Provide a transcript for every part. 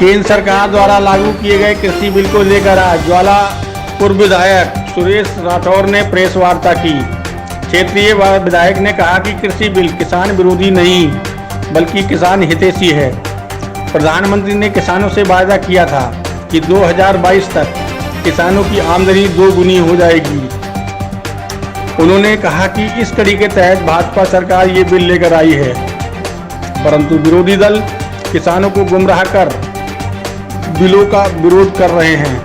केंद्र सरकार द्वारा लागू किए गए कृषि बिल को लेकर आज ज्वालापुर विधायक सुरेश राठौर ने प्रेस वार्ता की। क्षेत्रीय विधायक ने कहा कि कृषि बिल किसान विरोधी नहीं बल्कि किसान हितैषी है। प्रधानमंत्री ने किसानों से वादा किया था कि 2022 तक किसानों की आमदनी 2 गुनी हो जाएगी। उन्होंने कहा कि इस कड़ी के तहत भाजपा सरकार ये बिल लेकर आई है, परंतु विरोधी दल किसानों को गुमराह कर बिलों का विरोध कर रहे हैं।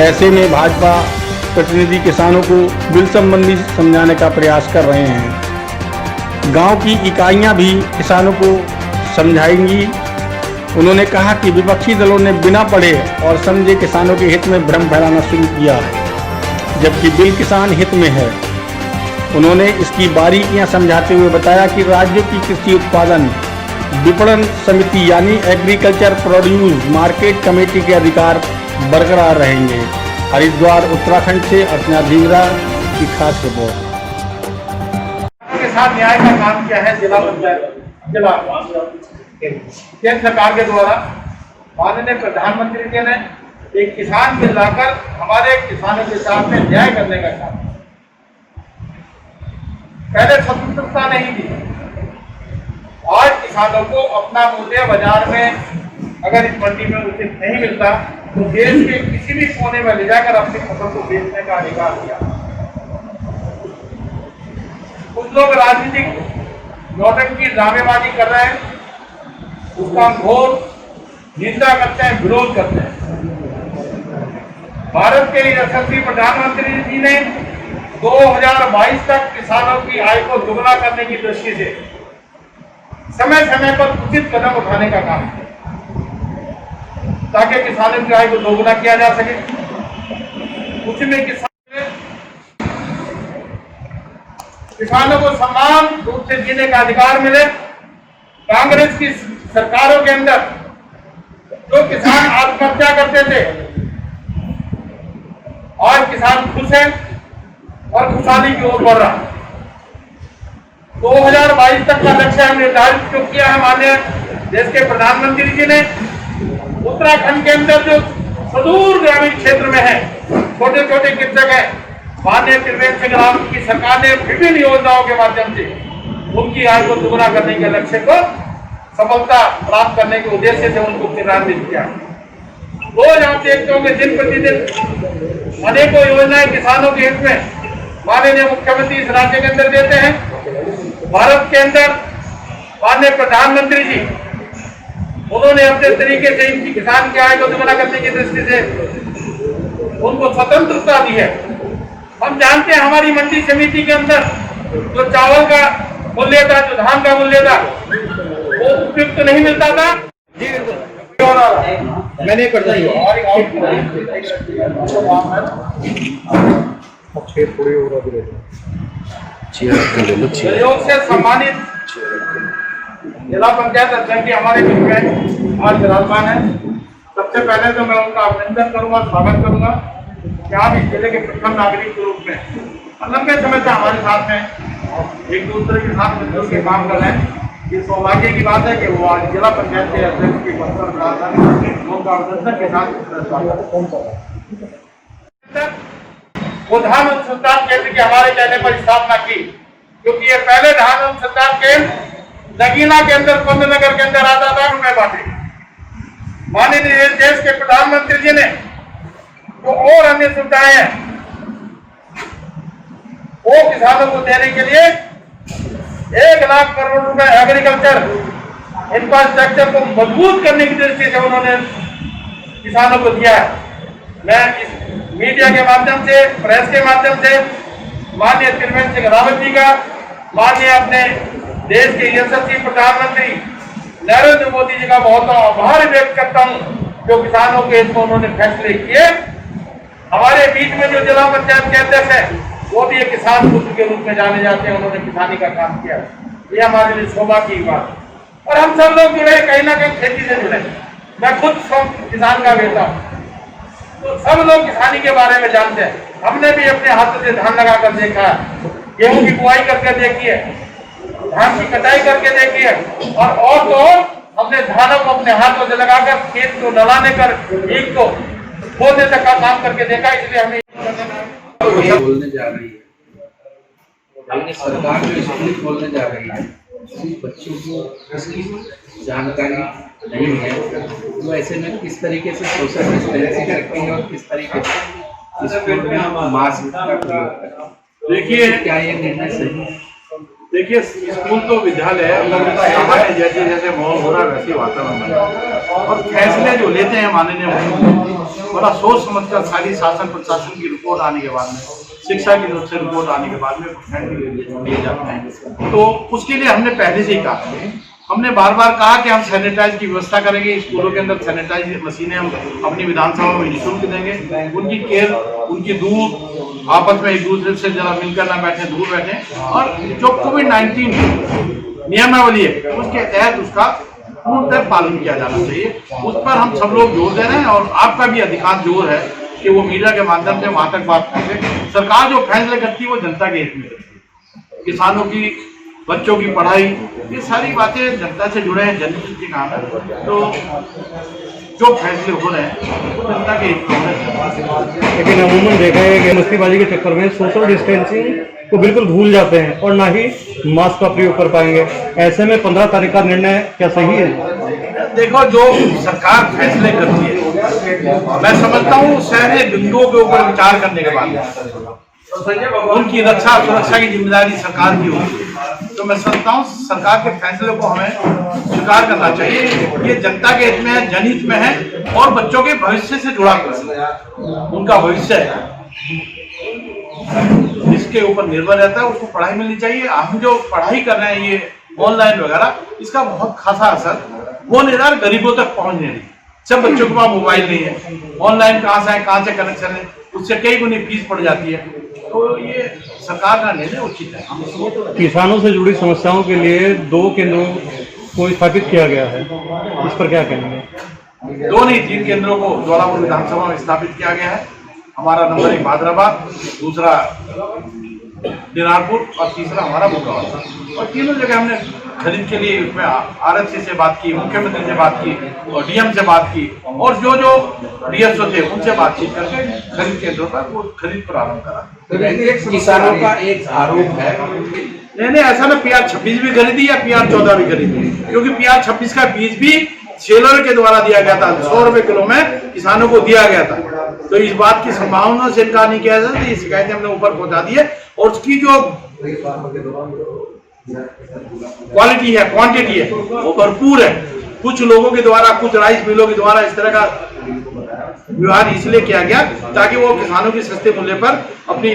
ऐसे में भाजपा प्रतिनिधि किसानों को बिल संबंधी समझाने का प्रयास कर रहे हैं। गांव की इकाइयां भी किसानों को समझाएंगी। उन्होंने कहा कि विपक्षी दलों ने बिना पढ़े और समझे किसानों के हित में भ्रम फैलाना शुरू किया है, जबकि बिल किसान हित में है। उन्होंने इसकी बारीकियां समझाते हुए बताया कि राज्यों की कृषि उत्पादन विपणन समिति यानी एग्रीकल्चर प्रोड्यूस मार्केट कमेटी के अधिकार बरकरार रहेंगे। हरिद्वार उत्तराखंड से अर्चना ढींगरा की खास रिपोर्ट। के साथ न्याय का काम किया है जिला केंद्र सरकार के द्वारा। माननीय प्रधानमंत्री जी ने एक किसान बिल लाकर हमारे किसानों के साथ में न्याय करने का काम। पहले स्वतंत्रता नहीं थी, आज किसानों को अपना मूल्य बाजार में अगर इस मंडी में उचित नहीं मिलता तो देश के किसी भी कोने में ले जाकर अपनी फसल को बेचने का अधिकार दिया। कुछ लोग राजनीतिक नौटंकी ड्रामेबाजी कर रहे हैं, उसका घोर निंदा करते हैं, विरोध करते हैं। भारत के यशस्वी प्रधानमंत्री जी ने 2022 तक किसानों की आय को दुगना करने की दृष्टि से समय समय पर उचित कदम उठाने का काम किया ताकि किसानों की आय को दोगुना किया जा सके। उसमें किसानों को समान रूप से जीने का अधिकार मिले। कांग्रेस की सरकारों के अंदर जो किसान आत्महत्या करते थे, आज किसान खुश है और खुशहाली की ओर बढ़ रहा है। 2022 तक का लक्ष्य हम निर्धारित जो किया है माननीय देश के प्रधानमंत्री जी ने। उत्तराखंड के अंदर जो सुदूर ग्रामीण क्षेत्र में है, छोटे छोटे कृषक है, माननीय त्रिवेंद्र सिंह रावत की सरकार ने विभिन्न योजनाओं के माध्यम से उनकी आय को दुगुना करने के लक्ष्य को सफलता प्राप्त करने के उद्देश्य से उनको क्रियान्वित किया। रोज आप देखते होंगे दिन प्रतिदिन अनेकों योजनाएं किसानों के हित में माननीय मुख्यमंत्री इस राज्य के अंदर देते हैं। भारत के अंदर माननीय प्रधानमंत्री जी उन्होंने अपने तरीके से इनकी किसान की आय को दुगना करने की दृष्टि से उनको स्वतंत्रता दी है। हम जानते हैं हमारी मंडी समिति के अंदर जो चावल का मूल्य था, जो धान का मूल्य था, वो उपयुक्त नहीं मिलता था। मैंने कर सहयोग से सम्मानित जिला पंचायत अध्यक्ष हमारे बीच में आज विराजमान है। सबसे पहले तो मैं उनका अभिनंदन करूंगा, स्वागत करूंगा कि आप इस जिले के प्रथम नागरिक के रूप में लंबे समय से हमारे साथ में एक दूसरे के साथ मिलकर के काम कर रहे हैं। ये सौभाग्य की बात है कि वो आज जिला पंचायत के अध्यक्ष की पद पर उनका अभिनंदन के साथ वो धान अनुसंधान केंद्र की हमारे कहने पर स्थापना की, क्योंकि ये पहले धान अनुसंधान केंद्र नगीना के अंदर पंतनगर के अंदर आता था। मैं बातें माननीय देश के प्रधानमंत्री जी ने जो और अन्य सुविधाएं हैं वो किसानों को देने के लिए 1 लाख करोड़ रुपए एग्रीकल्चर इंफ्रास्ट्रक्चर को मजबूत करने की दृष्टि से उन्होंने किसानों को दिया है। मैं इस मीडिया के माध्यम से, प्रेस के माध्यम से माननीय त्रिवेंद्र सिंह रावत जी का, माननीय अपने देश के यशस्वी प्रधानमंत्री नरेंद्र मोदी जी का बहुत आभार व्यक्त करता हूं, जो किसानों के हित में उन्होंने फैसले किए। हमारे बीच में जो जिला पंचायत के अध्यक्ष है वो भी एक किसान पुत्र के रूप में जाने जाते हैं, उन्होंने किसानी का काम किया। ये हमारे लिए सौभाग्य की बात। और हम सब लोग जुड़े, कहीं ना कहीं खेती से जुड़े। मैं खुद किसान का बेटा हूँ, तो सब लोग किसानी के बारे में जानते हैं। हमने भी अपने हाथों से धान लगा कर देखा है, गेहूं की बुआई करके देखी है, धान की कटाई करके देखी है, और तो अपने धानों को अपने हाथों से लगाकर खेत को नलाने कर एक को खोदने तक का काम करके देखा, इसलिए हमें बोलने जा रही है। हमने सरकार जो स्कूल खोलने जा रही है, बच्चों को इसकी जानकारी नहीं है, तो ऐसे में किस तरीके से सोशल डिस्टेंसिंग रखेंगे और किस तरीके से स्कूल में मास्क का प्रयोग करें। देखिए, क्या ये निर्णय सही है? देखिए, स्कूल तो विद्यालय है, जैसे जैसे माहौल हो रहा है वैसे वातावरण बना और फैसले जो लेते हैं माननीय मुख्यमंत्री बड़ा सोच समझकर सारी शासन प्रशासन की रिपोर्ट आने के बाद में, शिक्षा की तरफ से रिपोर्ट आने के बाद में फैसले लिए जाते हैं। तो उसके लिए हमने पहले से ही कहा, हमने बार बार कहा कि हम सैनिटाइज की व्यवस्था करेंगे, स्कूलों के अंदर सैनिटाइज मशीनें हम अपनी विधानसभा में निःशुल्क देंगे, उनकी केयर, उनकी दूर आपस में एक दूसरे से जरा मिलकर ना बैठे, दूर बैठे, और जो कोविड-19 नियमावली है उसके तहत उसका पूर्णतः पालन किया जाना चाहिए। उस पर हम सब लोग जोर दे रहे हैं और आपका भी अधिकांश जोर है कि वो मीडिया के माध्यम से वहां तक बात पहुंचे। सरकार जो फैसले करती है वो जनता के हित में करती है, किसानों की, बच्चों की पढ़ाई, ये सारी बातें जनता से जुड़े हैं, जनहित के काम है। तो जो फैसले हो रहे हैं वो जनता के हित में है। लेकिन अमूमन देखा है कि मस्तीबाजी के चक्कर में सोशल डिस्टेंसिंग को बिल्कुल भूल जाते हैं और ना ही मास्क का प्रयोग कर पाएंगे। ऐसे में 15 तारीख का निर्णय क्या सही है? देखो, जो सरकार फैसले करती है, मैं समझता हूँ शहरी बिंदुओं के ऊपर विचार करने के बाद उनकी रक्षा सुरक्षा की जिम्मेदारी सरकार की होती है। तो मैं समझता हूँ सरकार के फैसले को हमें स्वीकार करना चाहिए। ये जनता के हित में है, जनहित में है और बच्चों के भविष्य से जुड़ा उनका भविष्य है, इसके ऊपर निर्भर रहता है, उसको पढ़ाई मिलनी चाहिए। हम जो पढ़ाई कर रहे हैं ये ऑनलाइन वगैरह, इसका बहुत खासा असर वो नहीं रहा, गरीबों तक पहुंच नहीं रही। सब बच्चों के पास मोबाइल नहीं है, ऑनलाइन कहाँ से कनेक्शन है, उससे कई गुनी फीस पड़ जाती है। तो ये सरकार का निर्णय उचित है। किसानों से जुड़ी समस्याओं के लिए 2 केंद्रों को स्थापित किया गया है, इस पर क्या कहेंगे? 2 नहीं 3 केंद्रों को ज्वालापुर विधानसभा में स्थापित किया गया है। हमारा नंबर 1 भादराबाद, दूसरा दिनारपुर और तीसरा हमारा बुकावासा। और तीनों जगह हमने खरीद के लिए उसमें आरएससी से बात की, मुख्यमंत्री से बात की और डीएम से बात की और जो डीएसओ थे उनसे बातचीत करके खरीद केंद्रों पर वो खरीद प्रारंभ करा। किसानों का एक आरोप है, नहीं ऐसा ना, PR-26 भी खरीदी या PR-14 भी खरीदी, क्योंकि PR-26 का बीज भी सेलर के द्वारा दिया गया था, 100 रुपए किलो में किसानों को दिया गया था। तो इस बात की संभावना से इनकार नहीं किया जाता। ये शिकायतें हमने ऊपर पहुंचा दी है और उसकी जो क्वालिटी है, क्वांटिटी है, वो भरपूर है। कुछ लोगों के द्वारा, कुछ राइस मिलों के द्वारा इस तरह का व्यवहार इसलिए किया गया ताकि वो किसानों की सस्ते मूल्य पर अपनी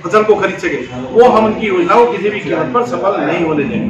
फसल को खरीद सके। वो हम उनकी योजना को किसी भी कीमत पर सफल नहीं होने देंगे।